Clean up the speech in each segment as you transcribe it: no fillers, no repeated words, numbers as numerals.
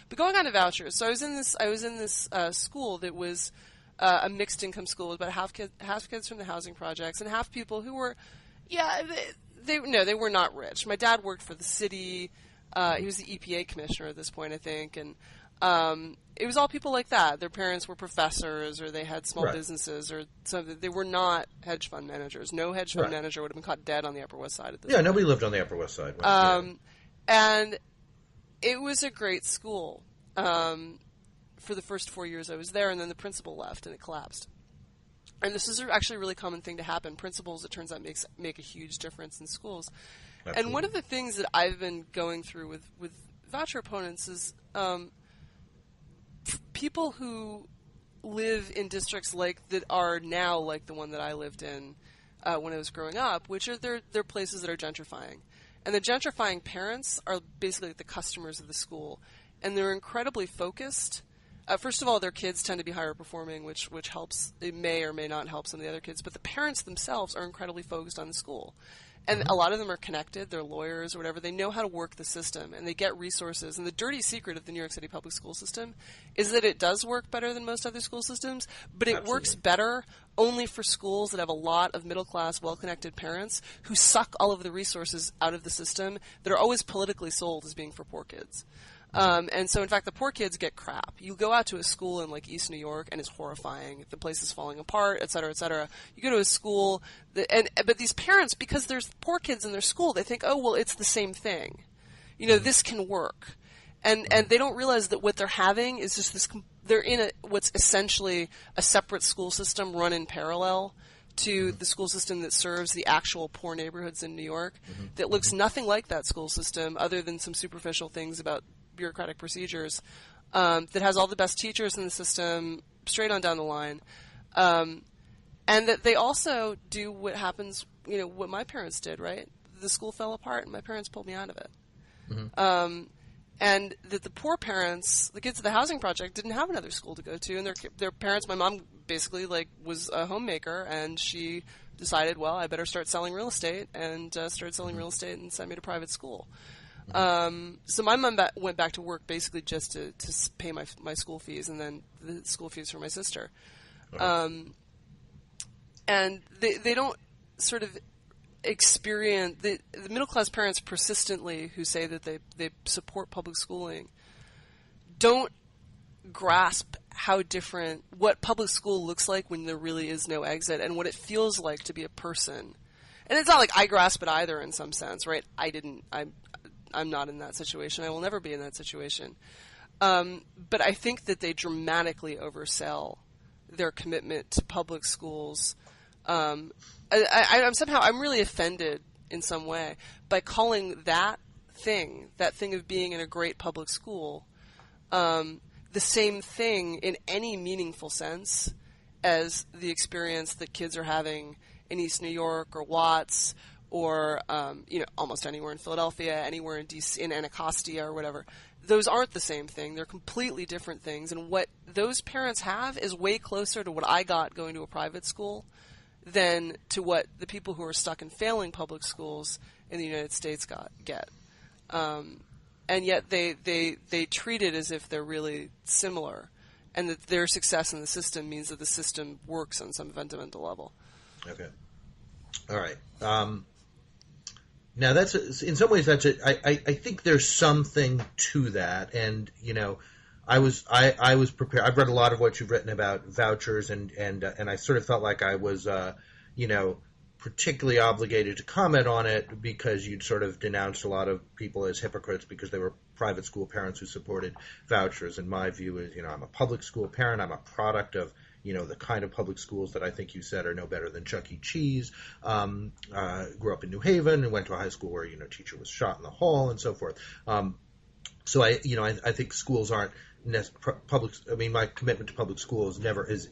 But going on to vouchers, so I was in this school that was a mixed income school with about half kids from the housing projects and half people who were, they were not rich. My dad worked for the city. He was the EPA commissioner at this point, I think, and it was all people like that. Their parents were professors, or they had small businesses, or something. They were not hedge fund managers. No hedge fund manager would have been caught dead on the Upper West Side at this point. Nobody lived on the Upper West Side. And it was a great school for the first 4 years I was there, and then the principal left, and it collapsed. And this is actually a really common thing to happen. Principals, it turns out, make a huge difference in schools. Absolutely. And one of the things that I've been going through with voucher opponents is people who live in districts that are now like the one that I lived in when I was growing up, which are they're places that are gentrifying. And the gentrifying parents are basically the customers of the school, and they're incredibly focused. First of all, their kids tend to be higher performing, which helps. It may or may not help some of the other kids, but the parents themselves are incredibly focused on the school. And a lot of them are connected. They're lawyers or whatever. They know how to work the system, and they get resources. And the dirty secret of the New York City public school system is that it does work better than most other school systems, but it works better only for schools that have a lot of middle-class, well-connected parents who suck all of the resources out of the system that are always politically sold as being for poor kids. And so, in fact, the poor kids get crap. You go out to a school in, like, East New York, and it's horrifying. The place is falling apart, et cetera, et cetera. You go to a school, but these parents, because there's poor kids in their school, they think, oh, well, it's the same thing. This can work. And they don't realize that what they're having is just this, they're in what's essentially a separate school system run in parallel to the school system that serves the actual poor neighborhoods in New York that looks nothing like that school system other than some superficial things about bureaucratic procedures, that has all the best teachers in the system straight on down the line, and that they also do what happens, what my parents did, right? The school fell apart and my parents pulled me out of it. And that the poor parents, the kids of the housing project, didn't have another school to go to, and their parents, my mom basically was a homemaker, and she decided, well, I better start selling real estate, and started selling real estate and sent me to private school. So my mom went back to work basically just to pay my school fees, and then the school fees for my sister. And they don't sort of experience the middle class parents persistently who say that they support public schooling don't grasp how different what public school looks like when there really is no exit, and what it feels like to be a person. And it's not like I grasp it either in some sense, right? I'm not in that situation. I will never be in that situation. But I think that they dramatically oversell their commitment to public schools. I'm really offended in some way by calling that thing of being in a great public school, the same thing in any meaningful sense as the experience that kids are having in East New York or Watts or almost anywhere in Philadelphia, anywhere in DC, in Anacostia or whatever. Those aren't the same thing. They're completely different things. And what those parents have is way closer to what I got going to a private school than to what the people who are stuck in failing public schools in the United States get. And yet they treat it as if they're really similar, and that their success in the system means that the system works on some fundamental level. Okay. All right. Now in some ways I think there's something to that, and I was prepared. I've read a lot of what you've written about vouchers, and I sort of felt like I was particularly obligated to comment on it because you'd sort of denounced a lot of people as hypocrites because they were private school parents who supported vouchers. And my view is, I'm a public school parent. I'm a product of the kind of public schools that I think you said are no better than Chuck E. Cheese. Grew up in New Haven and went to a high school where, teacher was shot in the hall and so forth. So I think schools aren't public. I mean, my commitment to public schools never is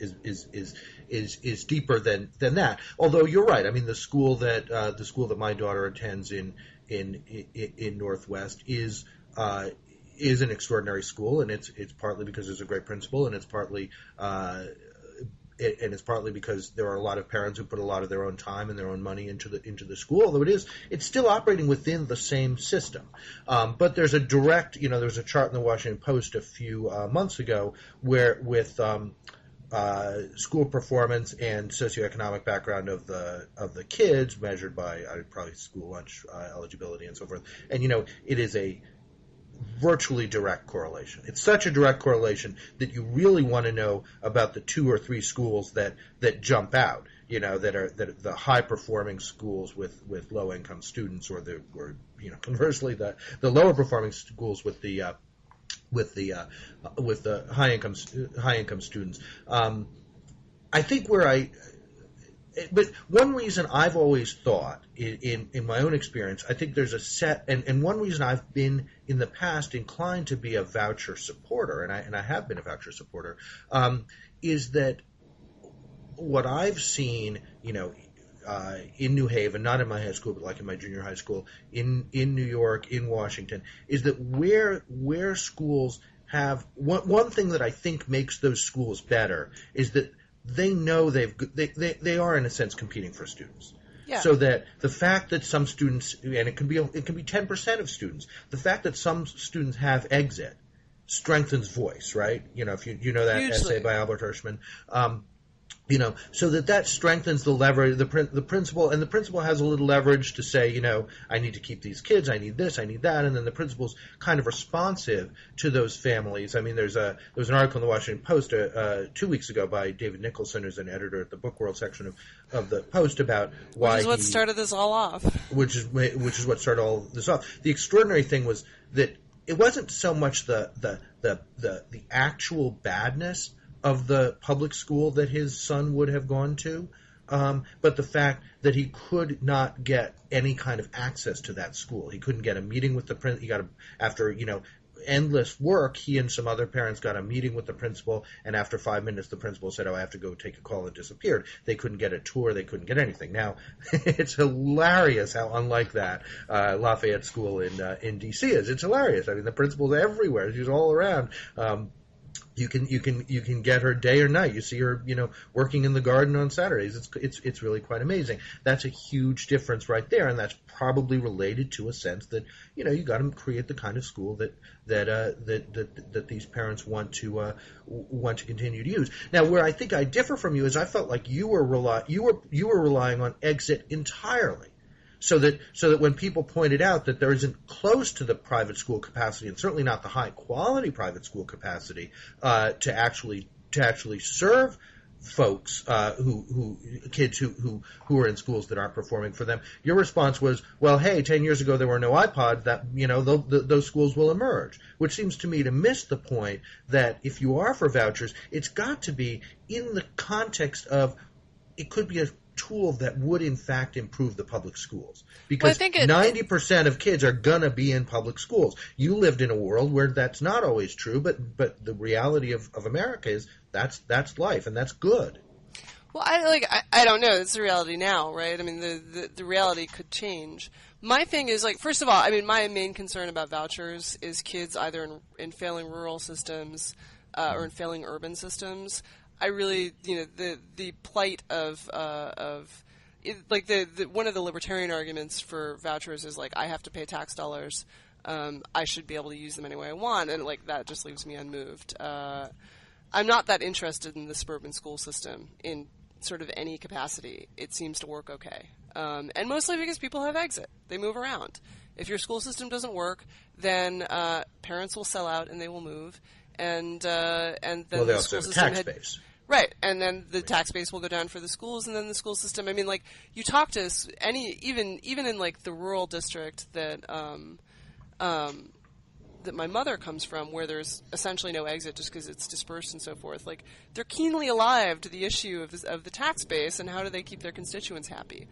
deeper than that. Although you're right. I mean, the school that my daughter attends in Northwest is an extraordinary school, and it's partly because there's a great principal, and it's partly and it's partly because there are a lot of parents who put a lot of their own time and their own money into the school, although it's still operating within the same system. But there's a direct, there's a chart in the Washington Post a few months ago where with school performance and socioeconomic background of the kids measured by probably school lunch eligibility and so forth, and it is a virtually direct correlation. It's such a direct correlation that you really want to know about the 2 or 3 schools that jump out, that are the high performing schools with low income students, or conversely the lower performing schools with the high income students. I think but one reason I've always thought, in my own experience, I think there's a set, and one reason I've been in the past inclined to be a voucher supporter, and I have been a voucher supporter, is that what I've seen, in New Haven, not in my high school, but like in my junior high school, in New York, in Washington, is that where schools have one thing that I think makes those schools better is that they know they are in a sense competing for students. Yeah. So that the fact that some students, and it can be 10% of students, the fact that some students have exit strengthens voice, right? If you know that Hugely. Essay by Albert Hirschman. So that strengthens the leverage, the principal has a little leverage to say, I need to keep these kids, I need this, I need that, and then the principal's kind of responsive to those families. I mean, there was an article in the Washington Post 2 weeks ago by David Nicholson, who's an editor at the Book World section of the Post, about why which is what started this all off. Which is what started all this off. The extraordinary thing was that it wasn't so much the actual badness of the public school that his son would have gone to, but the fact that he could not get any kind of access to that school. He couldn't get a meeting with the principal. After endless work, he and some other parents got a meeting with the principal, and after 5 minutes, the principal said, I have to go take a call, and disappeared. They couldn't get a tour. They couldn't get anything. Now, it's hilarious how unlike that Lafayette School in D.C. is. It's hilarious. I mean, the principal's everywhere. She's all around. You can get her day or night. You see her, working in the garden on Saturdays. It's really quite amazing. That's a huge difference right there, and that's probably related to a sense that you got to create the kind of school that these parents want to continue to use. Now, where I think I differ from you is I felt like you were relying on exit entirely. So that when people pointed out that there isn't close to the private school capacity, and certainly not the high quality private school capacity to actually serve folks kids who are in schools that aren't performing for them, your response was, well, hey, 10 years ago there were no iPods, that those schools will emerge, which seems to me to miss the point that if you are for vouchers, it's got to be in the context of it could be a tool that would in fact improve the public schools, because 90% of kids are gonna be in public schools. You lived in a world where that's not always true, but the reality of America is that's life, and that's good. Well, I don't know. It's the reality now, right? I mean, the reality could change. My thing is, first of all, I mean, my main concern about vouchers is kids either in failing rural systems or in failing urban systems. I really, the plight of one of the libertarian arguments for vouchers is I have to pay tax dollars. I should be able to use them any way I want, and that just leaves me unmoved. I'm not that interested in the suburban school system in sort of any capacity. It seems to work okay, and mostly because people have exit. They move around. If your school system doesn't work, then parents will sell out and they will move. And then the school system tax base. Right, and then the tax base will go down for the schools, and then the school system. I mean, you talk to even in the rural district that that my mother comes from, where there's essentially no exit just because it's dispersed and so forth. They're keenly alive to the issue of the tax base and how do they keep their constituents happy,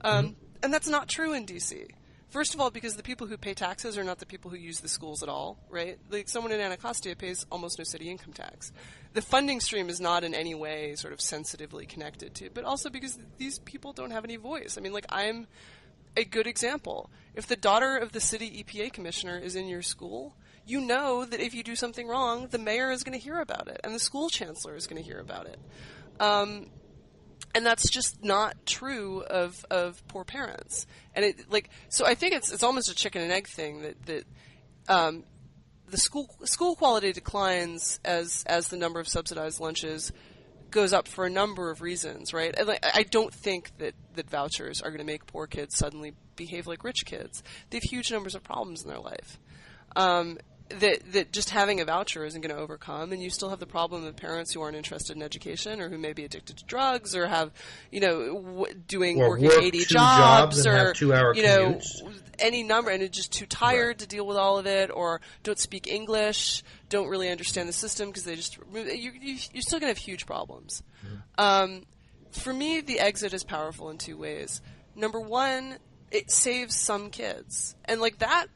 and that's not true in D.C. First of all, because the people who pay taxes are not the people who use the schools at all, right? Someone in Anacostia pays almost no city income tax. The funding stream is not in any way sort of sensitively connected to, but also because these people don't have any voice. I mean, I'm a good example. If the daughter of the city EPA commissioner is in your school, you know that if you do something wrong, the mayor is going to hear about it, and the school chancellor is going to hear about it. And that's just not true of poor parents. And so I think it's almost a chicken and egg thing that the school quality declines as the number of subsidized lunches goes up for a number of reasons, right? And I don't think that vouchers are going to make poor kids suddenly behave like rich kids. They have huge numbers of problems in their life. That just having a voucher isn't going to overcome, and you still have the problem of parents who aren't interested in education, or who may be addicted to drugs, or have, working 80 jobs, or have 2-hour commutes. Any number, and are just too tired to deal with all of it, or don't speak English, don't really understand the system because you're still going to have huge problems. Mm-hmm. For me, the exit is powerful in two ways. Number one, it saves some kids, and that.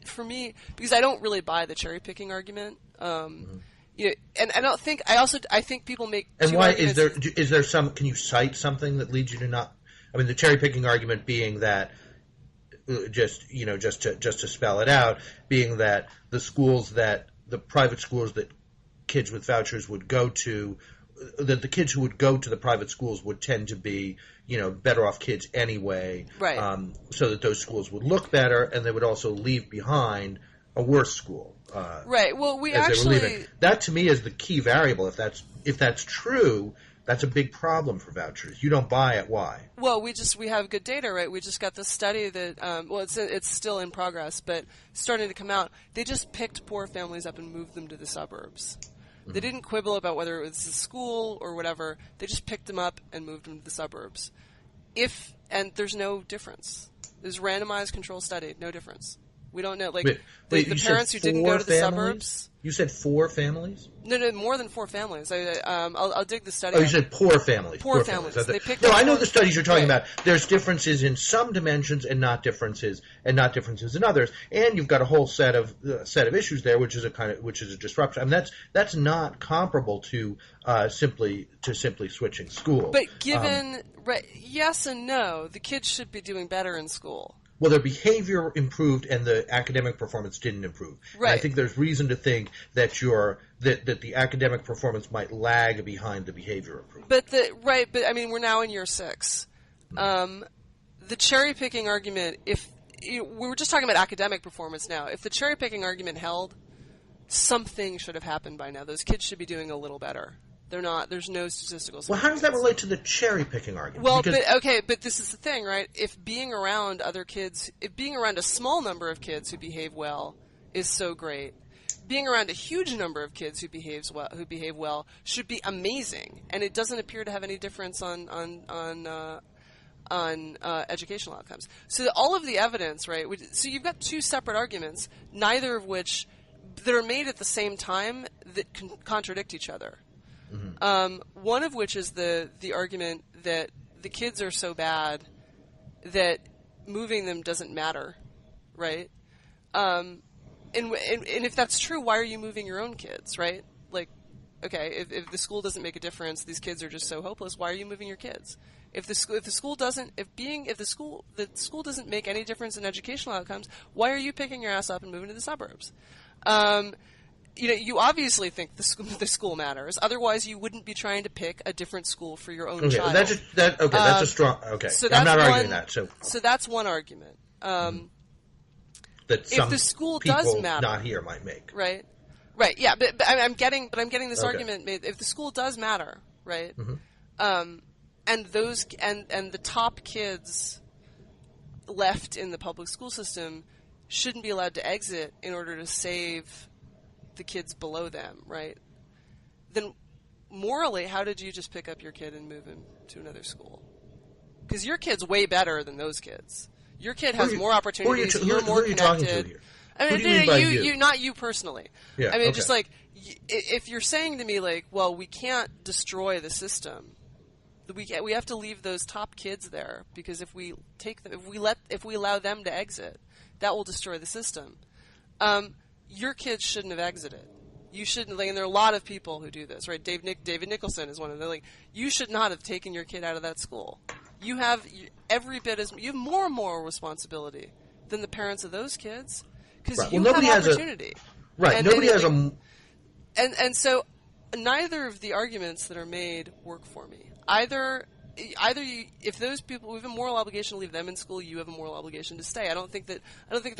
For me, because I don't really buy the cherry picking argument, and I think people make. And why is there some? Can you cite something that leads you to not? I mean, the cherry picking argument being that just to spell it out, being that the private schools that kids with vouchers would go to, that the kids who would go to the private schools would tend to be, better off kids anyway. Right. So that those schools would look better, and they would also leave behind a worse school. Right. Well, that to me is the key variable. If that's true, that's a big problem for vouchers. You don't buy it. Why? Well, we have good data, right? We just got this study that, it's still in progress, but starting to come out. They just picked poor families up and moved them to the suburbs. They didn't quibble about whether it was a school or whatever. They just picked them up and moved them to the suburbs. And there's no difference. There's randomized control study, no difference. We don't know. The parents who didn't go to the suburbs. You said 4 families? No, more than 4 families. I'll dig the study. Oh, you said poor families. Poor families. I know the studies you're talking about. There's differences in some dimensions and not differences in others. And you've got a whole set of issues there, which is a disruption. I mean, that's not comparable to simply switching schools. But given yes and no, the kids should be doing better in school. Well, their behavior improved and the academic performance didn't improve. Right. And I think there's reason to think that that the academic performance might lag behind the behavior improvement. But I mean, we're now in year 6. The cherry picking argument, we were just talking about academic performance now. If the cherry picking argument held, something should have happened by now. Those kids should be doing a little better. They're not. There's no statistical significance. Well, how does that relate to the cherry-picking argument? Well, but this is the thing, right? If being around a small number of kids who behave well is so great, being around a huge number of kids who behave well should be amazing, and it doesn't appear to have any difference on educational outcomes. So all of the evidence, right? So you've got 2 separate arguments, neither of which that are made at the same time that contradict each other. Mm-hmm. One of which is the argument that the kids are so bad that moving them doesn't matter, right? And if that's true, why are you moving your own kids, right? Okay, if the school doesn't make a difference, these kids are just so hopeless. Why are you moving your kids? If the school doesn't make any difference in educational outcomes, why are you picking your ass up and moving to the suburbs? You obviously think the school matters. Otherwise, you wouldn't be trying to pick a different school for your own child. That's a strong. Okay, so I'm not arguing that. So that's one argument. That if the school people does matter, not here might make. Right. Yeah, but I'm getting this argument made. If the school does matter, right? Mm-hmm. And the top kids left in the public school system shouldn't be allowed to exit in order to save the kids below them, right? Then morally, how did you just pick up your kid and move him to another school? Because your kid's way better than those kids. Your kid has more opportunities. You're more connected. Talking to here? I mean, you, not you personally. Yeah, I mean, just if you're saying to me well, we can't destroy the system. We have to leave those top kids there because if we take them, if we allow them to exit, that will destroy the system. Your kids shouldn't have exited. You shouldn't. And there are a lot of people who do this, right? David Nicholson is one of them. You should not have taken your kid out of that school. You have you have more and more responsibility than the parents of those kids because you have opportunity. Right. And nobody has a. And so, neither of the arguments that are made work for me. Either you, if those people, we have a moral obligation to leave them in school, you have a moral obligation to stay. I don't think there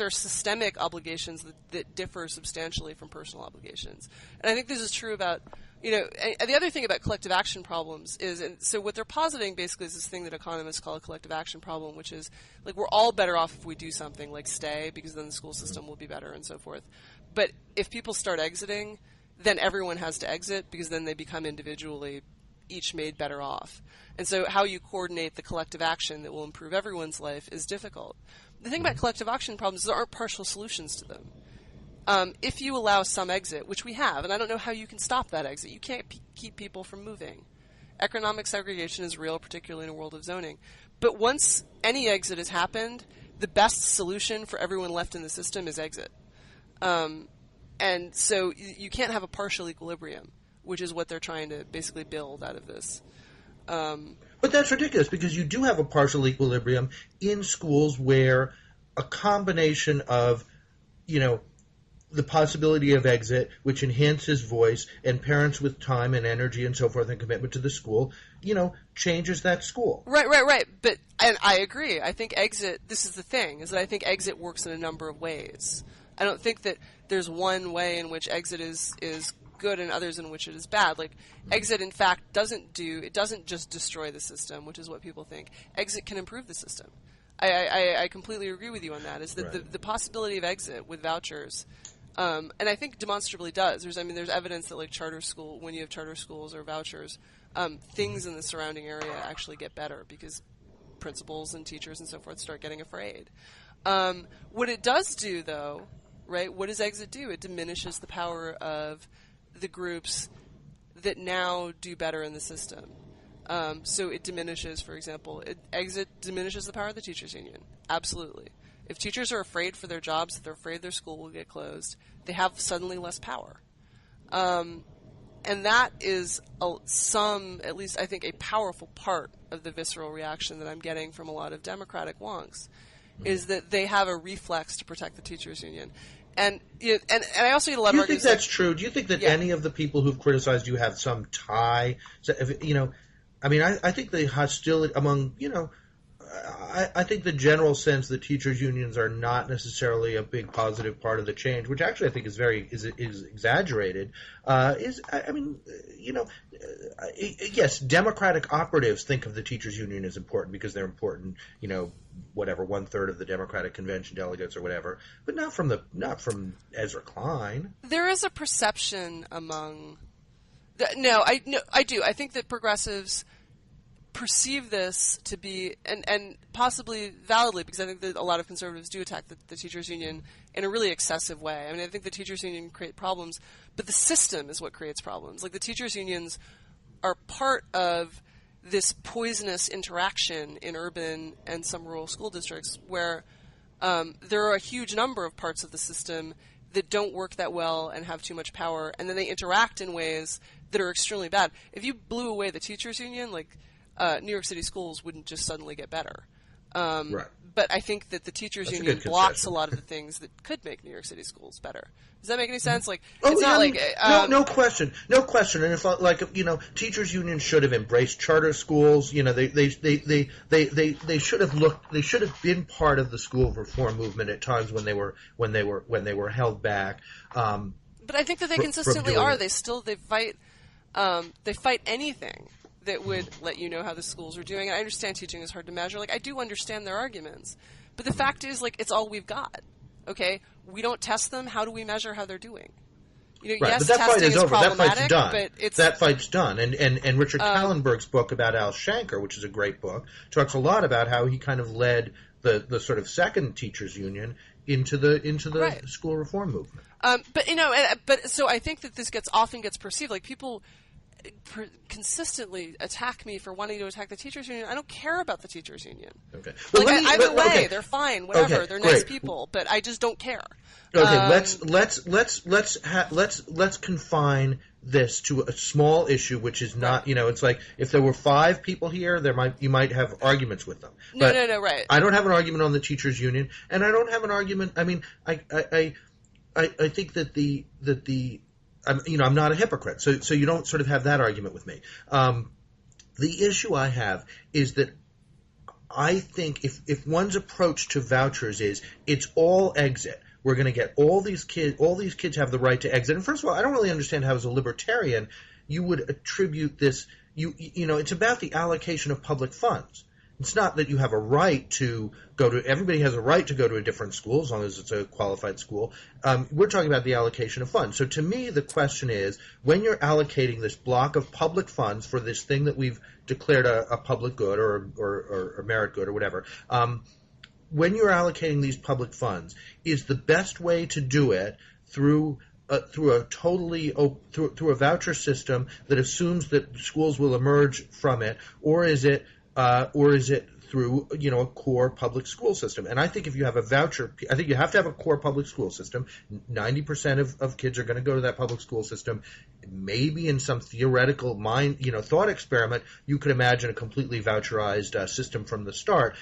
are systemic obligations that differ substantially from personal obligations. And I think this is true about, and the other thing about collective action problems is, and so what they're positing basically is this thing that economists call a collective action problem, which is like we're all better off if we do something like stay, because then the school system will be better and so forth. But if people start exiting, then everyone has to exit, because then they become individually each made better off. And so how you coordinate the collective action that will improve everyone's life is difficult. The thing about collective action problems is there aren't partial solutions to them. If you allow some exit, which we have, and I don't know how you can stop that exit, you can't keep people from moving. Economic segregation is real, particularly in a world of zoning. But once any exit has happened, the best solution for everyone left in the system is exit. And so you can't have a partial equilibrium, which is what they're trying to basically build out of this. But that's ridiculous, because you do have a partial equilibrium in schools where a combination of, the possibility of exit, which enhances voice, and parents with time and energy and so forth and commitment to the school, changes that school. Right. And I agree. I think exit, this is the thing, is that I think exit works in a number of ways. I don't think that there's one way in which exit is good and others in which it is bad. Like, exit, in fact, doesn't just destroy the system, which is what people think. Exit can improve the system. I completely agree with you on that, is that the possibility of exit with vouchers, and I think demonstrably does. There's evidence that, like, when you have charter schools or vouchers, things in the surrounding area actually get better because principals and teachers and so forth start getting afraid. What it does do, though, right, what does exit do? It diminishes the power of the groups that now do better in the system. So it diminishes, for example, exit diminishes the power of the teachers' union. Absolutely. If teachers are afraid for their jobs, if they're afraid their school will get closed, they have suddenly less power. And that is at least I think, a powerful part of the visceral reaction that I'm getting from a lot of Democratic wonks, is that they have a reflex to protect the teachers' union. And I also get a lot of arguments. Do you think that's true? Do you think that any of the people who've criticized you have some tie? So I think the hostility among, I think the general sense that teachers' unions are not necessarily a big positive part of the change, which actually I think is exaggerated. Yes, Democratic operatives think of the teachers' union as important because they're important, 1/3 of the Democratic convention delegates or whatever, but not from Ezra Klein. There is a perception among I do. I think that progressives perceive this to be, and possibly validly, because I think that a lot of conservatives do attack the teachers' union in a really excessive way. I think the teachers' union create problems, but the system is what creates problems. Like, the teachers' unions are part of this poisonous interaction in urban and some rural school districts where there are a huge number of parts of the system that don't work that well and have too much power, and then they interact in ways that are extremely bad. If you blew away the teachers' union, like, New York City schools wouldn't just suddenly get better. Right. But I think that the teachers' union blocks a lot of the things that could make New York City schools better. Does that make any sense? Like, no question. And if teachers' unions should have embraced charter schools. They should have been part of the school reform movement at times when they were held back. But I think that they consistently are. They fight anything that would let you know how the schools are doing. And I understand teaching is hard to measure. Like, I do understand their arguments. But the fact is, like, it's all we've got. Okay? We don't test them. How do we measure how they're doing? Right, yes, but that fight is over. That fight's done. But that fight's done. And Richard Kallenberg's book about Al Shanker, which is a great book, talks a lot about how he kind of led the sort of second teachers' union into the school reform movement. So I think that this often gets perceived like people consistently attack me for wanting to attack the teachers' union. I don't care about the teachers' union. Okay. Well, either way, they're fine. Whatever. Okay, they're nice people, but I just don't care. Okay. Let's confine this to a small issue, which is not. It's like if there were 5 people here, you might have arguments with them. But no. Right. I don't have an argument on the teachers' union, and I don't have an argument. I mean, I think that the I'm not a hypocrite. So you don't sort of have that argument with me. The issue I have is that I think if one's approach to vouchers is it's all exit, we're going to get all these kids have the right to exit. And first of all, I don't really understand how as a libertarian you would attribute this, it's about the allocation of public funds. It's not that you have a right to go to – everybody has a right to go to a different school as long as it's a qualified school. We're talking about the allocation of funds. So to me, the question is when you're allocating this block of public funds for this thing that we've declared a public good or merit good or whatever, when you're allocating these public funds, is the best way to do it through a voucher system that assumes that schools will emerge from it, or is it through a core public school system? And I think if you have a voucher, I think you have to have a core public school system. 90% of kids are going to go to that public school system. Maybe in some theoretical thought experiment, you could imagine a completely voucherized system from the start.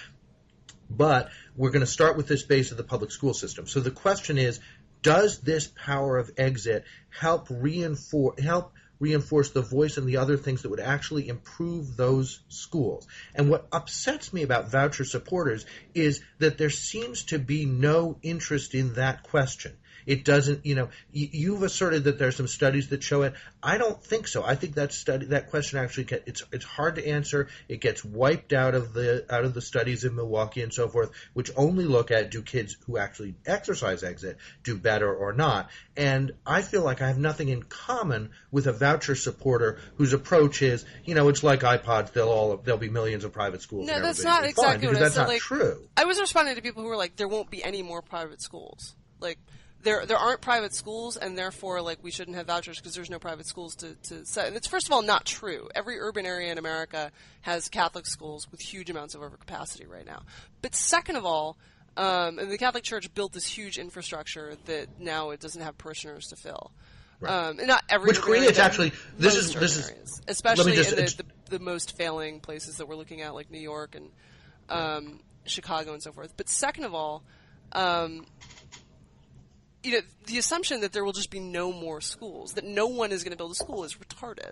But we're going to start with this base of the public school system. So the question is, does this power of exit help reinforce the voice and the other things that would actually improve those schools? And what upsets me about voucher supporters is that there seems to be no interest in that question. It doesn't, you've asserted that there are some studies that show it. I don't think so. I think that question actually it's hard to answer. It gets wiped out of the studies in Milwaukee and so forth, which only look at do kids who actually exercise exit do better or not. And I feel like I have nothing in common with a voucher supporter whose approach is, it's like iPods. There'll be millions of private schools. No, and that's not exactly what I said. That's not true. I was responding to people who were like, there won't be any more private schools. Like, there aren't private schools, and therefore, we shouldn't have vouchers because there's no private schools to set. And it's, first of all, not true. Every urban area in America has Catholic schools with huge amounts of overcapacity right now. But second of all, and the Catholic Church built this huge infrastructure that now it doesn't have parishioners to fill. Right. And not every which creates actually this is especially in the most failing places that we're looking at, like New York and Chicago and so forth. But second of all, the assumption that there will just be no more schools, that no one is going to build a school, is retarded.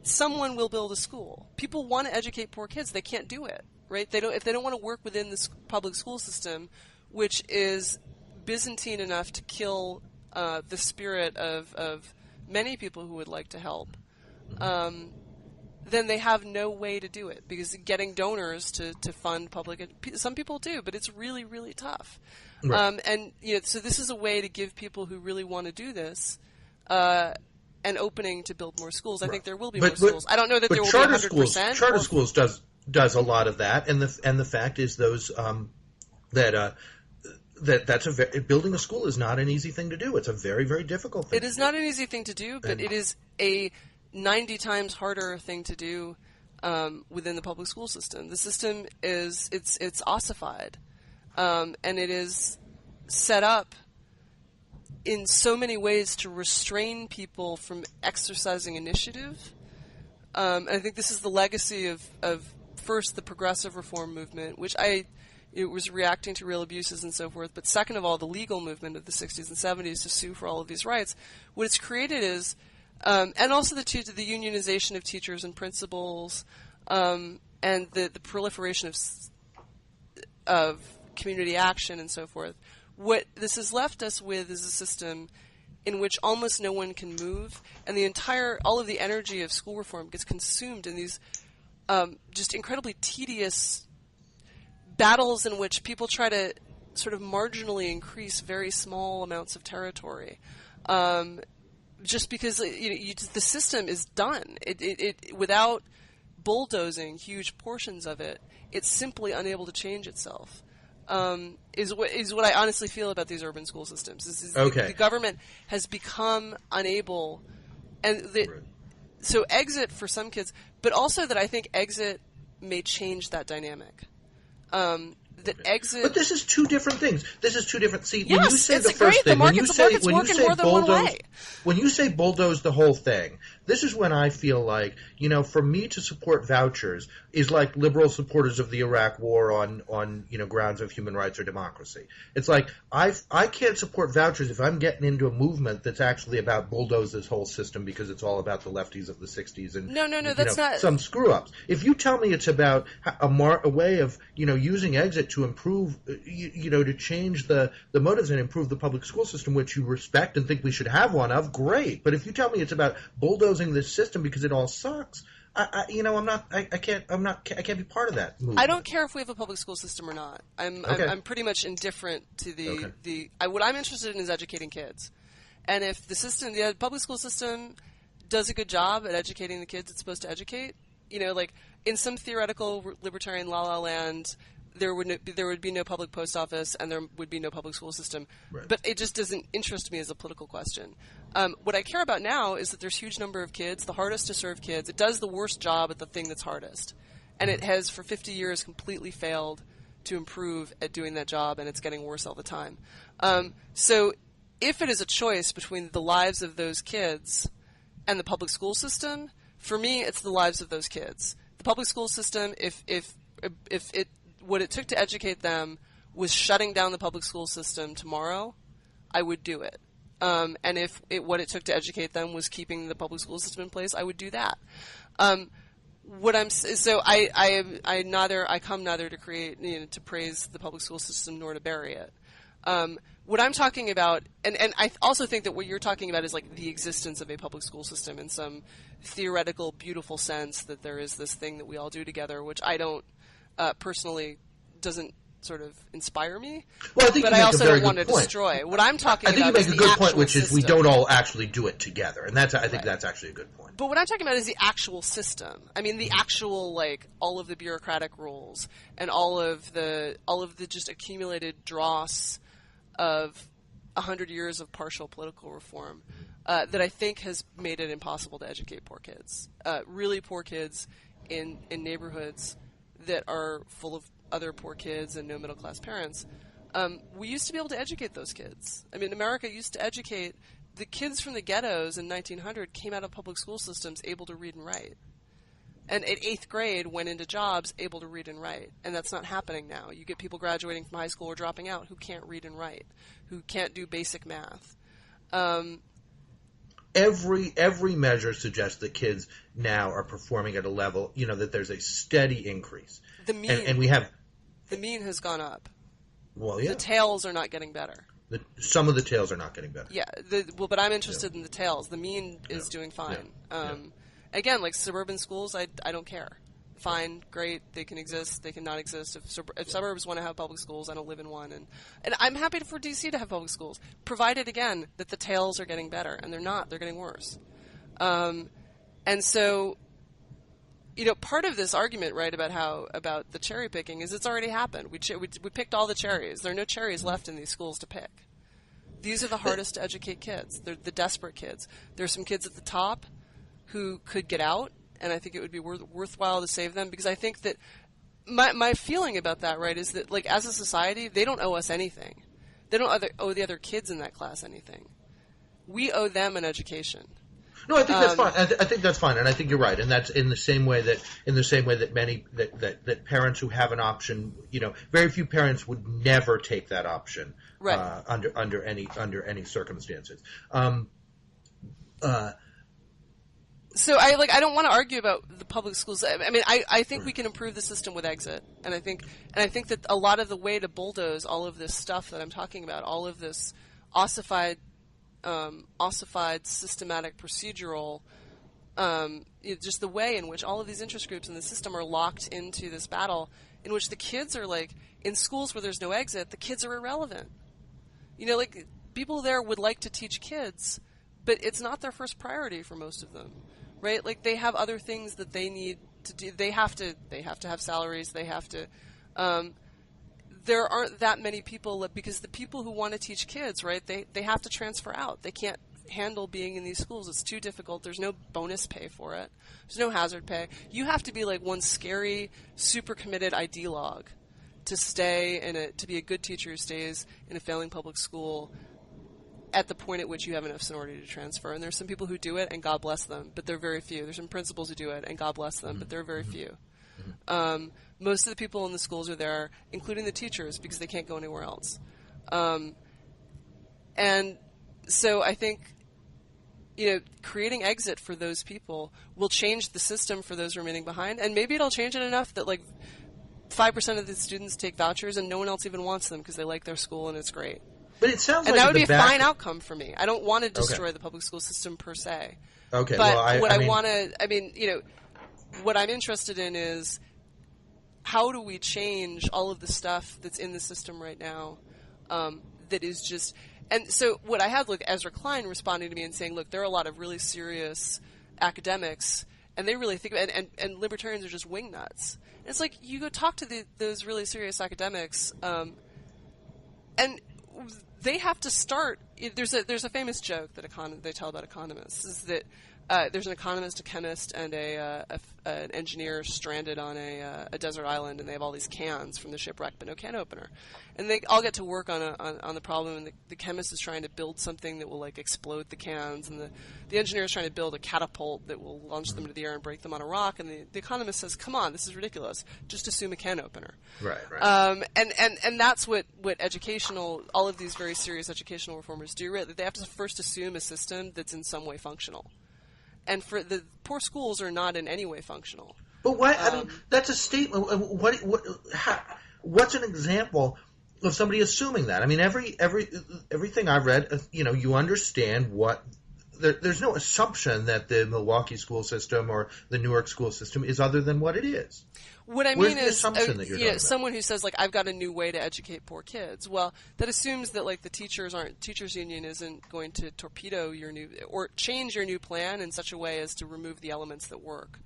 Someone will build a school. People want to educate poor kids. They can't do it, right? If they don't want to work within the public school system, which is Byzantine enough to kill the spirit of many people who would like to help, then they have no way to do it, because getting donors to fund public, some people do, but it's really, really tough. Right. So this is a way to give people who really want to do this an opening to build more schools. I think there will be more schools. I don't know that there will be 100%. Charter schools does a lot of that, and the fact is those building a school is not an easy thing to do. It's a very, very difficult thing. It is not an easy thing to do, but it is a 90 times harder thing to do within the public school system. The system it's ossified, and it is set up in so many ways to restrain people from exercising initiative. And I think this is the legacy of first the progressive reform movement, which it was reacting to real abuses and so forth, but second of all, the legal movement of the 60s and 70s to sue for all of these rights. What it's created is and also the unionization of teachers and principals, and the proliferation of community action and so forth. What this has left us with is a system in which almost no one can move, and all of the energy of school reform gets consumed in these just incredibly tedious battles in which people try to sort of marginally increase very small amounts of territory. Just because the system is done, it without bulldozing huge portions of it, it's simply unable to change itself. Is what I honestly feel about these urban school systems. The government has become unable, so exit for some kids, but also that I think exit may change that dynamic. But this is two different things. This is two different. See, yes, when you say it's the first great. thing, when you say working more than one way. When you say bulldoze the whole thing, this is when I feel like, for me to support vouchers is like liberal supporters of the Iraq War on grounds of human rights or democracy. It's like I can't support vouchers if I'm getting into a movement that's actually about bulldoze this whole system because it's all about the lefties of the 60s and No, that's not some screw-ups. If you tell me it's about a way of using exit to improve, to change the motives and improve the public school system, which you respect and think we should have one of, great. But if you tell me it's about bulldozing this system because it all sucks, I can't be part of that movement. I don't care if we have a public school system or not. I'm pretty much indifferent to what I'm interested in is educating kids. And if the public school system does a good job at educating the kids it's supposed to educate, like in some theoretical libertarian la-la land, there would be no public post office and there would be no public school system. Right. But it just doesn't interest me as a political question. What I care about now is that there's a huge number of kids, the hardest to serve kids. It does the worst job at the thing that's hardest. And it has, for 50 years, completely failed to improve at doing that job, and it's getting worse all the time. So if it is a choice between the lives of those kids and the public school system, for me, it's the lives of those kids. The public school system, if what it took to educate them was shutting down the public school system tomorrow, I would do it. And if what it took to educate them was keeping the public school system in place, I would do that. I come neither to create, to praise the public school system nor to bury it. What I'm talking about, and I also think that what you're talking about is like the existence of a public school system in some theoretical, beautiful sense that there is this thing that we all do together, which I don't personally doesn't sort of inspire me. Well, I think but I also don't want to destroy. What I'm talking about is the I think you make a good point, which system. is we don't all actually do it together, and I think that's actually a good point. But what I'm talking about is the actual system. I mean, the actual all of the bureaucratic rules and all of the just accumulated dross of 100 years of partial political reform that I think has made it impossible to educate poor kids, really poor kids in neighborhoods that are full of other poor kids and no middle class parents. We used to be able to educate those kids. I mean, America used to educate the kids from the ghettos in 1900 came out of public school systems able to read and write. And at 8th grade went into jobs able to read and write. And that's not happening now. You get people graduating from high school or dropping out who can't read and write, who can't do basic math. Every measure suggests that kids now are performing at a level, that there's a steady increase. The mean has gone up. Well, yeah. The tails are not getting better. Some of the tails are not getting better. Yeah, but I'm interested in the tails. The mean is doing fine. Again, like suburban schools, I don't care. Fine, great, they can exist, they can not exist. If suburbs want to have public schools, I don't live in one. And I'm happy for D.C. to have public schools, provided, again, that the tails are getting better. And they're not. They're getting worse. And so, part of this argument, right, about the cherry picking is it's already happened. We picked all the cherries. There are no cherries left in these schools to pick. These are the hardest to educate kids. They're the desperate kids. There are some kids at the top who could get out, and I think it would be worthwhile to save them, because I think that my feeling about that, right, is that, like, as a society, they don't owe us anything. They don't owe the other kids in that class anything. We owe them an education. No, I think that's fine. I think that's fine, and I think you're right. And that's in the same way that many that parents who have an option, very few parents would never take that option, right, under any circumstances. So I don't want to argue about the public schools. I mean, I think we can improve the system with exit, and I think that a lot of the way to bulldoze all of this stuff that I'm talking about, all of this ossified systematic procedural, just the way in which all of these interest groups in the system are locked into this battle, in which the kids are like, in schools where there's no exit, the kids are irrelevant. Like, people there would like to teach kids, but it's not their first priority for most of them, right? Like, they have other things that they need to do. They have to have salaries. They have to. There aren't that many people, because the people who want to teach kids, right, they have to transfer out. They can't handle being in these schools. It's too difficult. There's no bonus pay for it. There's no hazard pay. You have to be like one scary, super committed ideologue to stay to be a good teacher who stays in a failing public school at the point at which you have enough seniority to transfer. And there's some people who do it, and God bless them, but they're very few. There's some principals who do it, and God bless them, but they're very few. Most of the people in the schools are there, including the teachers, because they can't go anywhere else. And so I think, creating exit for those people will change the system for those remaining behind, and maybe it'll change it enough that 5% of the students take vouchers and no one else even wants them because they like their school and it's great. But it sounds and like that would be a fine outcome for me. I don't want to destroy the public school system per se. Okay. But well, what I'm interested in is how do we change all of the stuff that's in the system right now that is just... And so what I had, Ezra Klein responding to me and saying, look, there are a lot of really serious academics, and they really think about it, and libertarians are just wingnuts. And it's like, you go talk to those really serious academics, and they have to start... There's a famous joke that they tell about economists, is that there's an economist, a chemist, and an engineer stranded on a desert island, and they have all these cans from the shipwreck, but no can opener. And they all get to work on the problem, and the chemist is trying to build something that will explode the cans, and the engineer is trying to build a catapult that will launch them into the air and break them on a rock, and the economist says, "Come on, this is ridiculous. Just assume a can opener." Right. And that's what all of these very serious educational reformers do. Right? They have to first assume a system that's in some way functional. And for the poor schools are not in any way functional. But why? That's a statement. What's an example of somebody assuming that? Everything I read, you understand what. There's no assumption that the Milwaukee school system or the Newark school system is other than what it is. What I mean is, someone who says I've got a new way to educate poor kids. Well, that assumes that the teachers union isn't going to torpedo your new or change your new plan in such a way as to remove the elements that work,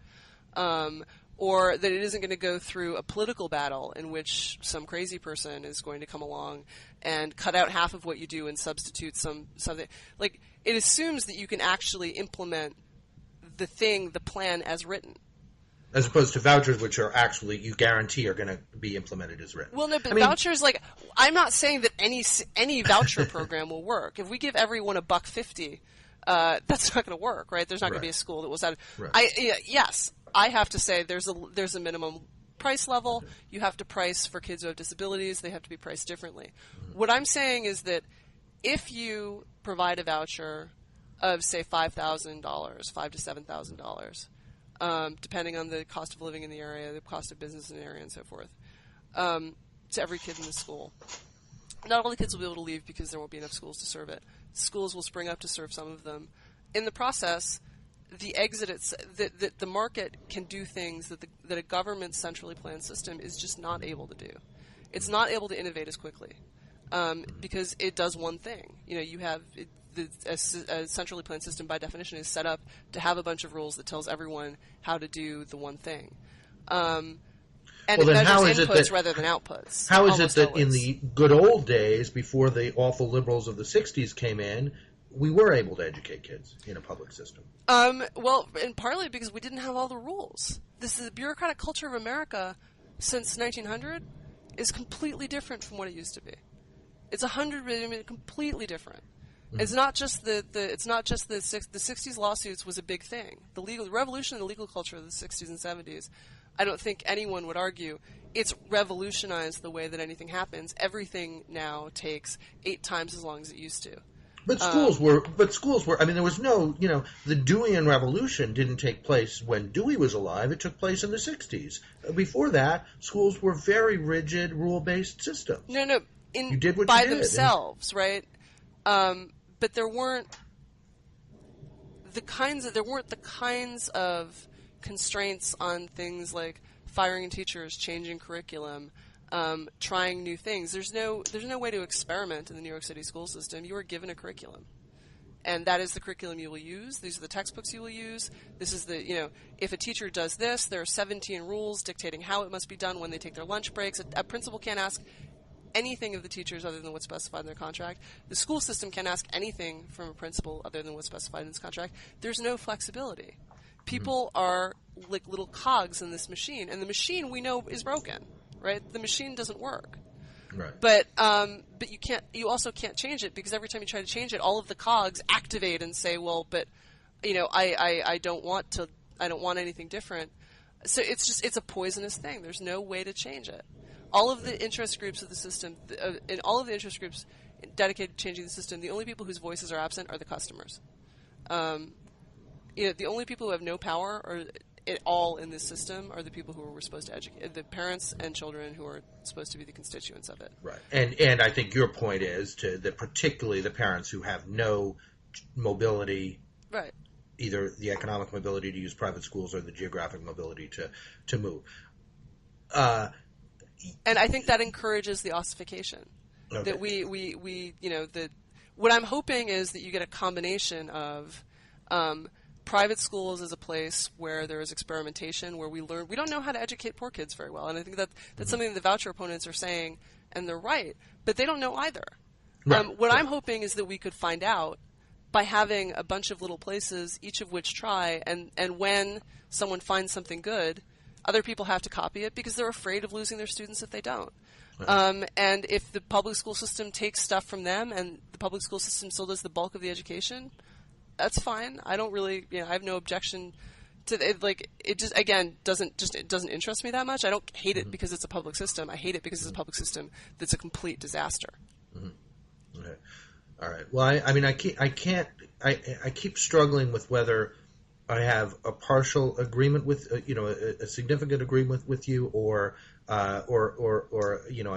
or that it isn't going to go through a political battle in which some crazy person is going to come along and cut out half of what you do and substitute something. It assumes that you can actually implement the plan as written. As opposed to vouchers, which are actually, you guarantee, are going to be implemented as written. Well, no, but vouchers, I'm not saying that any voucher program will work. If we give everyone $1.50, that's not going to work, right? There's not going to be a school that will set. Right. Yes, I have to say there's a minimum price level. You have to price for kids who have disabilities. They have to be priced differently. Mm-hmm. What I'm saying is that if you provide a voucher of, say, $5,000, $5,000 to $7,000. Depending on the cost of living in the area, the cost of business in the area, and so forth, to every kid in the school. Not all the kids will be able to leave because there won't be enough schools to serve it. Schools will spring up to serve some of them. In the process, the market can do things that a government centrally planned system is just not able to do. It's not able to innovate as quickly because it does one thing. You have... A centrally planned system, by definition, is set up to have a bunch of rules that tells everyone how to do the one thing. And it measures inputs rather than outputs. How is it that in the good old days, before the awful liberals of the 60s came in, we were able to educate kids in a public system? Well, and partly because we didn't have all the rules. The bureaucratic culture of America since 1900 is completely different from what it used to be. It's completely different. Mm-hmm. It's not just the 60s lawsuits was a big thing. The revolution in the legal culture of the 60s and 70s, I don't think anyone would argue it's revolutionized the way that anything happens. Everything now takes 8 times as long as it used to. But schools were. There was no. The Deweyan Revolution didn't take place when Dewey was alive. It took place in the 60s. Before that, schools were very rigid, rule-based systems. No. You did what by you did. Themselves, right? But there weren't the kinds of constraints on things like firing teachers, changing curriculum, trying new things. There's no way to experiment in the New York City school system. You are given a curriculum, and that is the curriculum you will use. These are the textbooks you will use. This is if a teacher does this, there are 17 rules dictating how it must be done when they take their lunch breaks. A principal can't ask anything of the teachers other than what's specified in their contract. The school system can't ask anything from a principal other than what's specified in its contract. There's no flexibility. People are like little cogs in this machine, and the machine we know is broken, right? The machine doesn't work. Right. But you also can't change it, because every time you try to change it, all of the cogs activate and say, well, but I don't want anything different. So it's a poisonous thing. There's no way to change it. All of the interest groups of the system, and all of the interest groups dedicated to changing the system, the only people whose voices are absent are the customers. The only people who have no power or at all in this system are the people who were supposed to educate, the parents and children who are supposed to be the constituents of it. Right. And I think your point is that particularly the parents who have no mobility, right, either the economic mobility to use private schools or the geographic mobility to move. And I think that encourages the ossification. Okay. That what I'm hoping is that you get a combination of private schools as a place where there is experimentation, where we learn. We don't know how to educate poor kids very well, and I think that's something the voucher opponents are saying, and they're right, but they don't know either. Right. What I'm hoping is that we could find out by having a bunch of little places, each of which try, and when someone finds something good, other people have to copy it because they're afraid of losing their students if they don't. And if the public school system takes stuff from them and the public school system still does the bulk of the education, that's fine. I don't really, I have no objection to it. Like, it just, again, it doesn't interest me that much. I don't hate it because it's a public system. I hate it because it's a public system that's a complete disaster. Mm-hmm. Okay. All right. Well, I keep struggling with whether I have a partial agreement with, a significant agreement with you, or I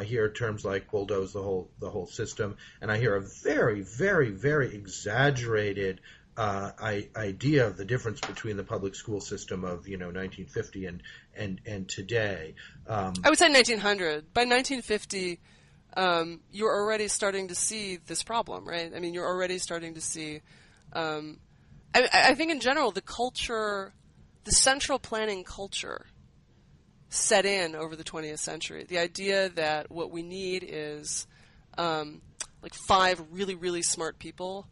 hear terms like bulldoze the whole system, and I hear a very, very, very exaggerated idea of the difference between the public school system of 1950 and today. I would say 1900. By 1950, you're already starting to see this problem, right? I mean, you're already starting to see. I think in general, the culture, the central planning culture, set in over the 20th century. The idea that what we need is like 5 really, really smart people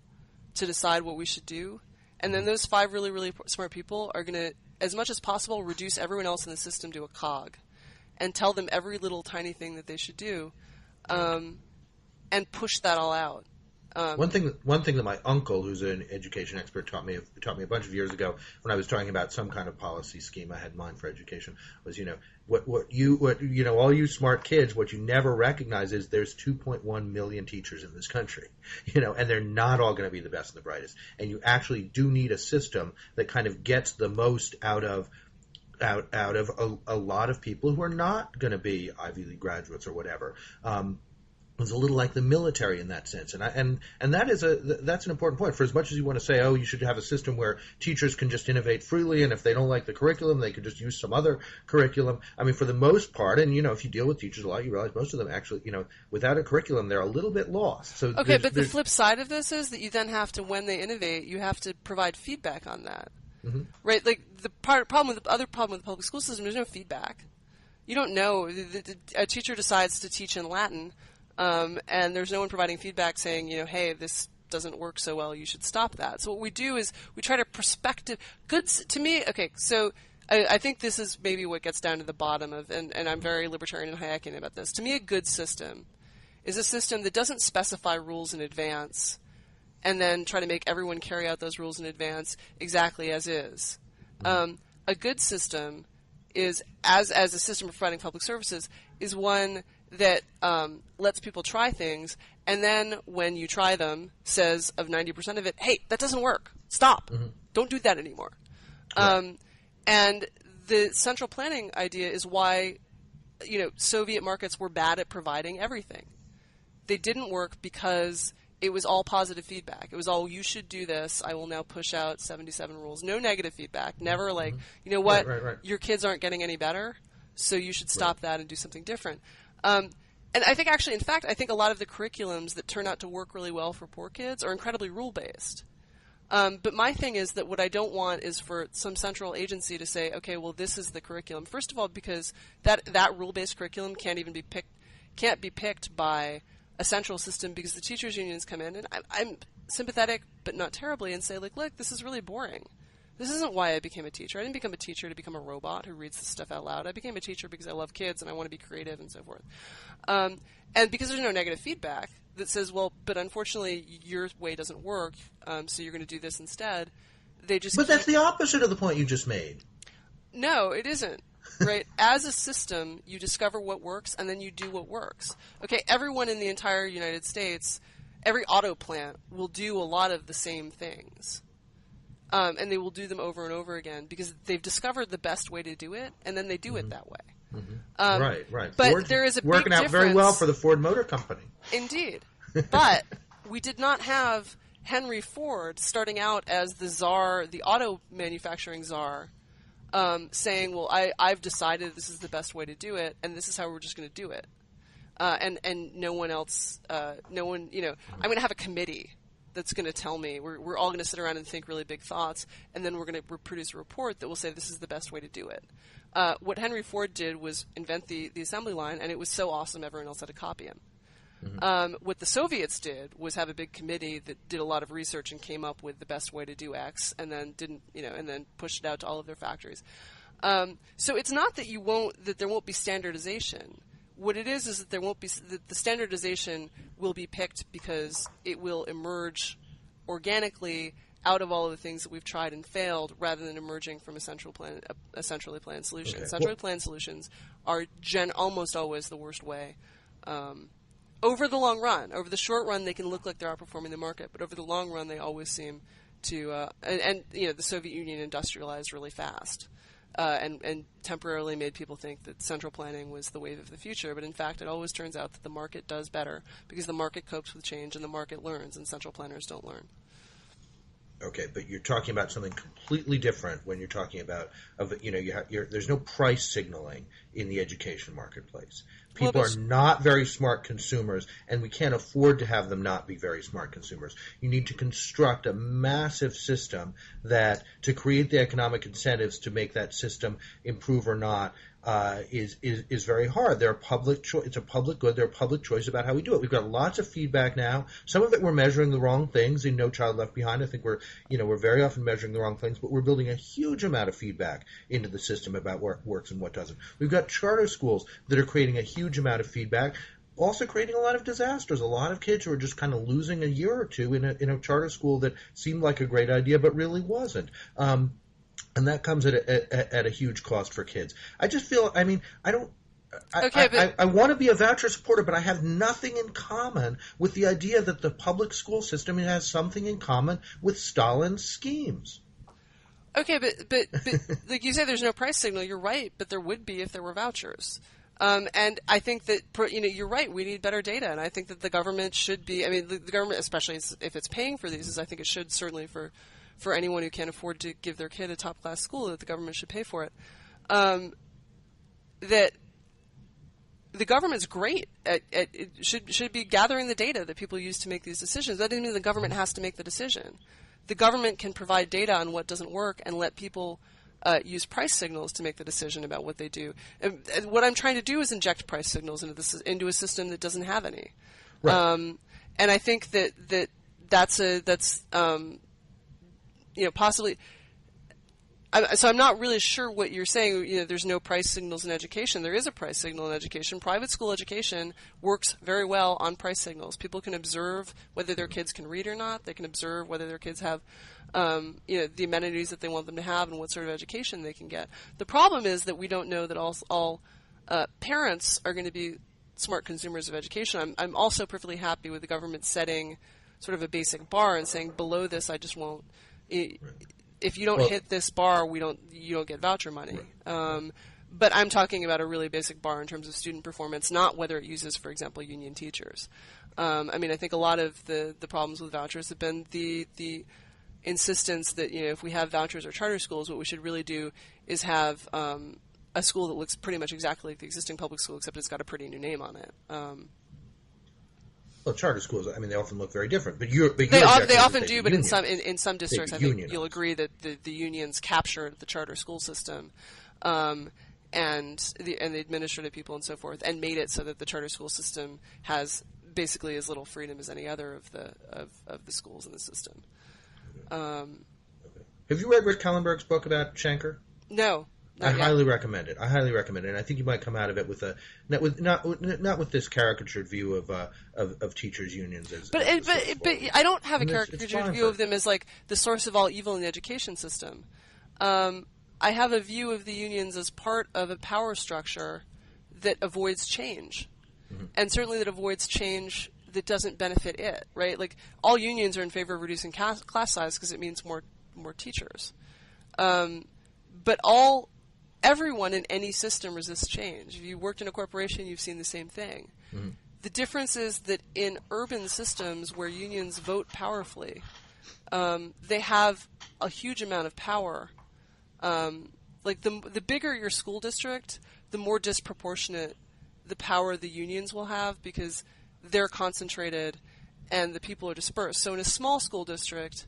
to decide what we should do, and then those 5 really, really smart people are going to, as much as possible, reduce everyone else in the system to a cog, and tell them every little tiny thing that they should do, and push that all out. One thing that my uncle, who's an education expert, taught me a bunch of years ago when I was talking about some kind of policy scheme I had in mind for education was, what all you smart kids, what you never recognize is there's 2.1 million teachers in this country, and they're not all going to be the best and the brightest, and you actually do need a system that kind of gets the most out of a lot of people who are not going to be Ivy League graduates or whatever. It's a little like the military in that sense, and that's an important point. For as much as you want to say, you should have a system where teachers can just innovate freely, and if they don't like the curriculum, they could just use some other curriculum. I mean, for the most part, and if you deal with teachers a lot, you realize most of them actually, without a curriculum, they're a little bit lost. So okay, but the flip side of this is that you then have to, when they innovate, you have to provide feedback on that, right? Like the problem with the public school system, there's no feedback. You don't know. A teacher decides to teach in Latin. And there's no one providing feedback saying, hey, this doesn't work so well, you should stop that. So what we do is we try to to me, okay, so I think this is maybe what gets down to the bottom of, and I'm very libertarian and Hayekian about this. To me, a good system is a system that doesn't specify rules in advance and then try to make everyone carry out those rules in advance exactly as is. A good system is, as a system of providing public services, is one that lets people try things, and then when you try them, says of 90% of it, hey, that doesn't work. Stop. Don't do that anymore. Right. And the central planning idea is why, Soviet markets were bad at providing everything. They didn't work because it was all positive feedback. It was all, you should do this. I will now push out 77 rules. No negative feedback. Never like, you know what, right. Your kids aren't getting any better, so you should stop that and do something different. And I think actually, in fact, I think a lot of the curriculums that turn out to work really well for poor kids are incredibly rule-based. But my thing is that what I don't want is for some central agency to say, okay, well, this is the curriculum. First of all, because that rule-based curriculum can't be picked by a central system, because the teachers unions come in, and I'm sympathetic but not terribly, and say, like, look, this is really boring. This isn't why I became a teacher. I didn't become a teacher to become a robot who reads the stuff out loud. I became a teacher because I love kids and I want to be creative and so forth. And because there's no negative feedback that says, well, but unfortunately your way doesn't work, so you're going to do this instead. But that's the opposite of the point you just made. No, it isn't. Right? As a system, you discover what works and then you do what works. Okay, everyone in the entire United States, every auto plant will do a lot of the same things. And they will do them over and over again because they've discovered the best way to do it, and then they do it that way. Mm-hmm. Right. But Ford's there is a big working out very well for the Ford Motor Company. Indeed. But we did not have Henry Ford starting out as the czar, the auto manufacturing czar, saying, well, I've decided this is the best way to do it, and this is how we're just going to do it. And no one else, I'm going to have a committee that's going to tell me, we're all going to sit around and think really big thoughts, and then we're going to produce a report that will say this is the best way to do it. What Henry Ford did was invent the assembly line, and it was so awesome everyone else had to copy him. Mm-hmm. What the Soviets did was have a big committee that did a lot of research and came up with the best way to do X, and then and then pushed it out to all of their factories. So it's not that there won't be standardization. What it is that there won't be the standardization will be picked because it will emerge organically out of all of the things that we've tried and failed, rather than emerging from a centrally planned solution. Okay. Centrally planned solutions are almost always the worst way. Over the long run, over the short run, they can look like they're outperforming the market, but over the long run, they always seem to. The Soviet Union industrialized really fast. And temporarily made people think that central planning was the wave of the future. But in fact, it always turns out that the market does better because the market copes with change and the market learns, and central planners don't learn. Okay, but you're talking about something completely different when you're talking about there's no price signaling in the education marketplace. People are not very smart consumers, and we can't afford to have them not be very smart consumers. You need to construct a massive system to create the economic incentives to make that system improve or not is very hard. It's a public good. There are public choice about how we do it. We've got lots of feedback now. Some of it we're measuring the wrong things. In No Child Left Behind, I think we're very often measuring the wrong things, but we're building a huge amount of feedback into the system about what works and what doesn't. We've got charter schools that are creating a huge amount of feedback, also creating a lot of disasters. A lot of kids who are just kind of losing a year or two in a charter school that seemed like a great idea but really wasn't. And that comes at a huge cost for kids. I just feel, I want to be a voucher supporter, but I have nothing in common with the idea that the public school system has something in common with Stalin's schemes. Okay, but like you say, there's no price signal. You're right, but there would be if there were vouchers. And I think that, you're right, we need better data, and I think that the government should be, the government, especially if it's paying for these, I think it should certainly for anyone who can't afford to give their kid a top-class school, that the government should pay for it. That the government's great it should be gathering the data that people use to make these decisions. That doesn't mean the government has to make the decision. The government can provide data on what doesn't work and let people use price signals to make the decision about what they do. And what I'm trying to do is inject price signals into a system that doesn't have any. Right. And I think that's possibly. So I'm not really sure what you're saying. There's no price signals in education. There is a price signal in education. Private school education works very well on price signals. People can observe whether their kids can read or not. They can observe whether their kids have, the amenities that they want them to have and what sort of education they can get. The problem is that we don't know that all parents are going to be smart consumers of education. I'm also perfectly happy with the government setting sort of a basic bar and saying below this I just won't. If you don't hit this bar, you don't get voucher money. But I'm talking about a really basic bar in terms of student performance, not whether it uses, for example, union teachers. I think a lot of the problems with vouchers have been the insistence that if we have vouchers or charter schools, what we should really do is have a school that looks pretty much exactly like the existing public school, except it's got a pretty new name on it. Well, charter schools, they often look very different. But they often do, but in some districts, I think you'll agree that the unions captured the charter school system, and the administrative people and so forth, and made it so that the charter school system has basically as little freedom as any other of the schools in the system. Have you read Rick Kellenberg's book about Schenker? No. I highly recommend it. And I think you might come out of it with not with this caricatured view of teachers' unions as. But I don't have a caricatured view of them as like the source of all evil in the education system. I have a view of the unions as part of a power structure that avoids change, and certainly that avoids change that doesn't benefit it. Right? Like all unions are in favor of reducing class size because it means more teachers, but everyone in any system resists change. If you worked in a corporation, you've seen the same thing. Mm-hmm. The difference is that in urban systems where unions vote powerfully, they have a huge amount of power. Like the bigger your school district, the more disproportionate the power the unions will have because they're concentrated and the people are dispersed. So in a small school district,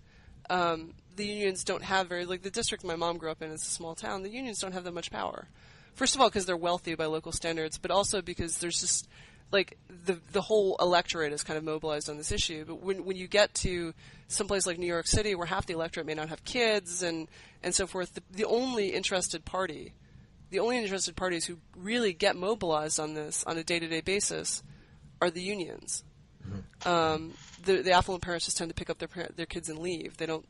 the unions don't have the district my mom grew up in is a small town, the unions don't have that much power. First of all, because they're wealthy by local standards, but also because there's just, like, the whole electorate is kind of mobilized on this issue. But when you get to someplace like New York City where half the electorate may not have kids and so forth, the only interested parties who really get mobilized on this on a day-to-day basis are the unions. Mm-hmm. The affluent parents just tend to pick up their kids and leave. They don't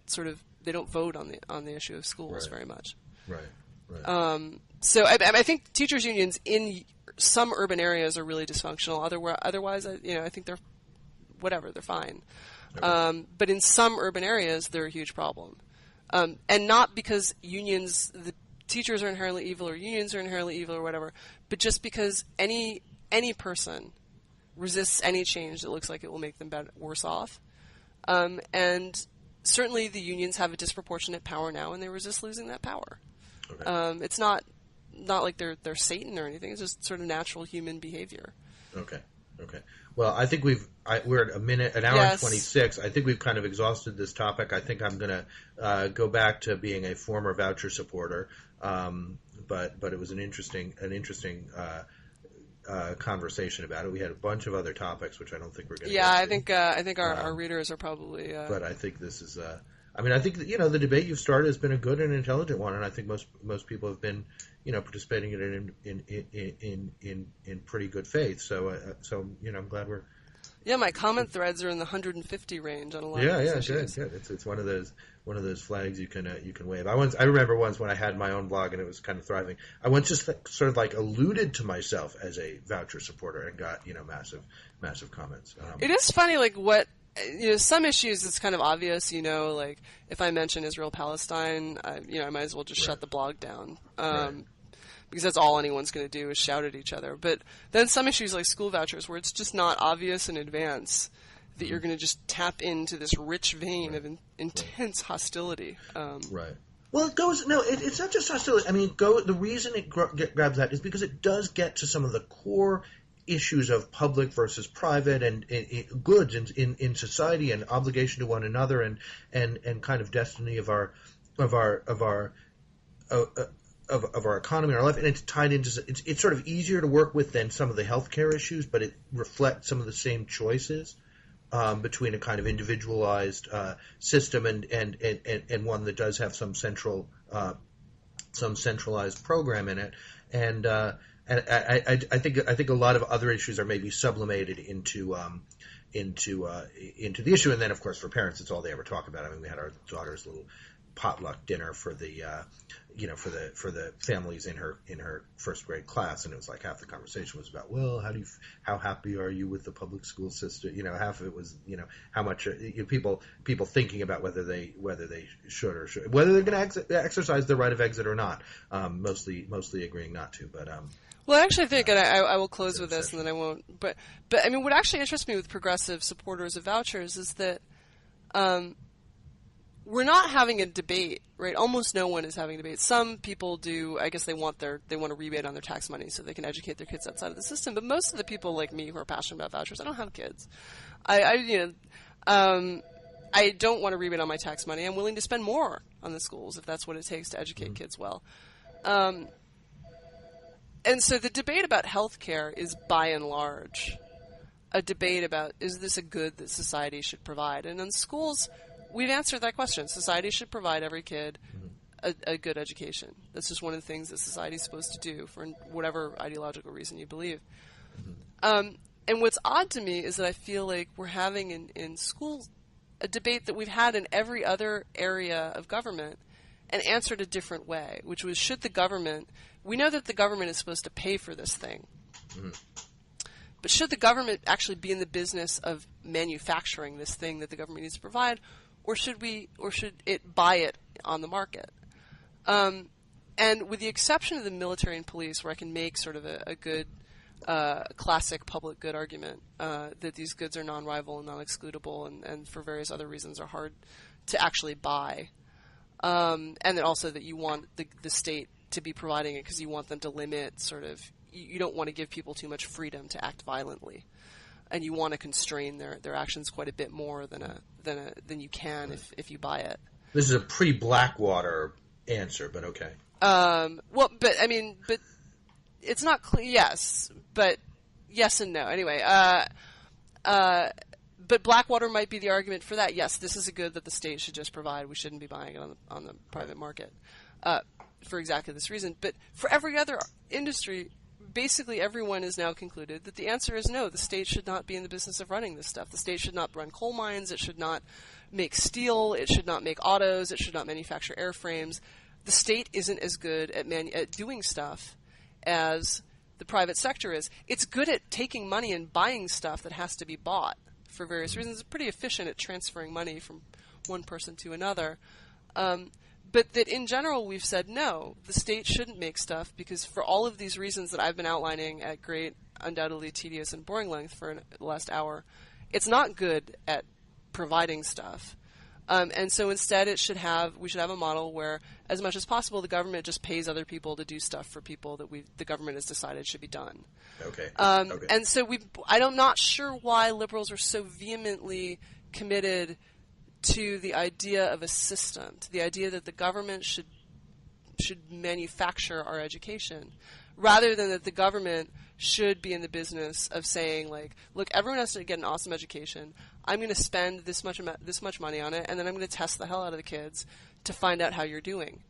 vote on the issue of schools very much. Right. So I think teachers' unions in some urban areas are really dysfunctional. Otherwise, I think they're fine. Okay. But in some urban areas, they're a huge problem, and not because the teachers are inherently evil or unions are inherently evil or whatever, but just because any person resists any change that looks like it will make them worse off. And certainly the unions have a disproportionate power now, and they resist losing that power. Okay. It's not like they're Satan or anything. It's just sort of natural human behavior. Okay. Well, I think we're at an hour and 26. I think we've kind of exhausted this topic. I think I'm going to go back to being a former voucher supporter. But it was an interesting conversation about it. We had a bunch of other topics, which I don't think we're going to get to. I think our readers are probably. But I think this is. I think the debate you've started has been a good and intelligent one, and I think most people have been participating in it in pretty good faith. So I'm glad we're. Yeah, my comment threads are in the 150 range on a lot of these issues. Good. It's one of those flags you can wave. I remember once when I had my own blog and it was kind of thriving. I once just sort of like alluded to myself as a voucher supporter and got massive comments. It is funny, like what some issues it's kind of obvious. Like if I mention Israel-Palestine, I might as well just shut the blog down. Because that's all anyone's going to do is shout at each other. But then some issues like school vouchers where it's just not obvious in advance that you're going to just tap into this rich vein of intense hostility. Right. Well, it's not just hostility. The reason it grabs that is because it does get to some of the core issues of public versus private and goods in society and obligation to one another and kind of destiny of our economy and our life, and it's tied into it's sort of easier to work with than some of the healthcare issues, but it reflects some of the same choices between a kind of individualized system and one that does have some centralized program in it, and I think a lot of other issues are maybe sublimated into the issue, and then of course for parents it's all they ever talk about. We had our daughter's little potluck dinner for the for the families in her first grade class, and it was like half the conversation was about, well, how happy are you with the public school system? Half of it was how much people thinking about whether they should whether they're going to exercise their right of exit or not. Mostly agreeing not to, but well, I actually think, and I will close with this, and then I won't. But what actually interests me with progressive supporters of vouchers is that. We're not having a debate, right? Almost no one is having a debate. Some people do. I guess they want a rebate on their tax money so they can educate their kids outside of the system. But most of the people like me who are passionate about vouchers, I don't have kids. I don't want a rebate on my tax money. I'm willing to spend more on the schools if that's what it takes to educate kids well. And so the debate about healthcare is by and large a debate about, is this a good that society should provide? And in schools, we've answered that question. Society should provide every kid a good education. That's just one of the things that society is supposed to do for whatever ideological reason you believe. And what's odd to me is that I feel like we're having in schools a debate that we've had in every other area of government and answered a different way, which was, should the government, we know that the government is supposed to pay for this thing, but should the government actually be in the business of manufacturing this thing that the government needs to provide, or should it buy it on the market? And with the exception of the military and police, where I can make sort of a good classic public good argument that these goods are non-rival and non-excludable and for various other reasons are hard to actually buy. And then also that you want the state to be providing it because you want them to limit sort of, you don't want to give people too much freedom to act violently. And you want to constrain their actions quite a bit more than you can if you buy it. This is a pre-Blackwater answer, but okay. Well, but it's not clear. Yes, but yes and no. Anyway, but Blackwater might be the argument for that. Yes, this is a good that the state should just provide. We shouldn't be buying it on the private market for exactly this reason. But for every other industry, basically everyone has now concluded that the answer is no. The state should not be in the business of running this stuff. The state should not run coal mines. It should not make steel. It should not make autos. It should not manufacture airframes. The state isn't as good at doing stuff as the private sector is. It's good at taking money and buying stuff that has to be bought for various reasons. It's pretty efficient at transferring money from one person to another. But that in general we've said no, the state shouldn't make stuff because for all of these reasons that I've been outlining at great, undoubtedly tedious and boring length for the last hour, it's not good at providing stuff. And so instead we should have a model where, as much as possible, the government just pays other people to do stuff for people that the government has decided should be done. Okay. And so I'm not sure why liberals are so vehemently committed to the idea of a system, to the idea that the government should manufacture our education, rather than that the government should be in the business of saying, like, look, everyone has to get an awesome education. I'm going to spend this much money on it, and then I'm going to test the hell out of the kids to find out how you're doing.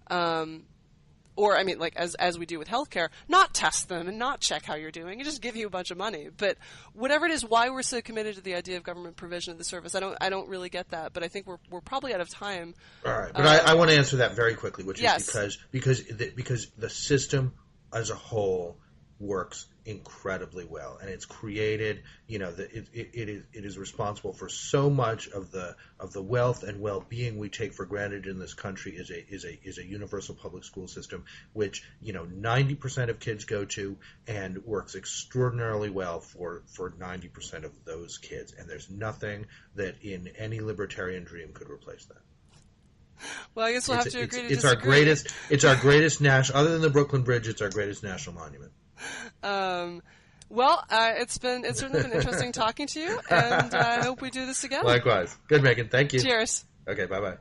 Or, I mean, like, as we do with healthcare, not test them and not check how you're doing, and just give you a bunch of money. But whatever it is, why we're so committed to the idea of government provision of the service, I don't really get that. But I think we're probably out of time. All right, but I want to answer that very quickly, which yes. is because the system as a whole works incredibly well, and it's created. It is responsible for so much of the wealth and well-being we take for granted in this country. Is a universal public school system, which 90% of kids go to, and works extraordinarily well for 90% of those kids. And there's nothing that in any libertarian dream could replace that. Well, I guess we'll have to agree to disagree. It's our greatest national, other than the Brooklyn Bridge, it's our greatest national monument. It's certainly been interesting talking to you, and I hope we do this again. Likewise. Good, Megan. Thank you. Cheers. Okay, bye-bye.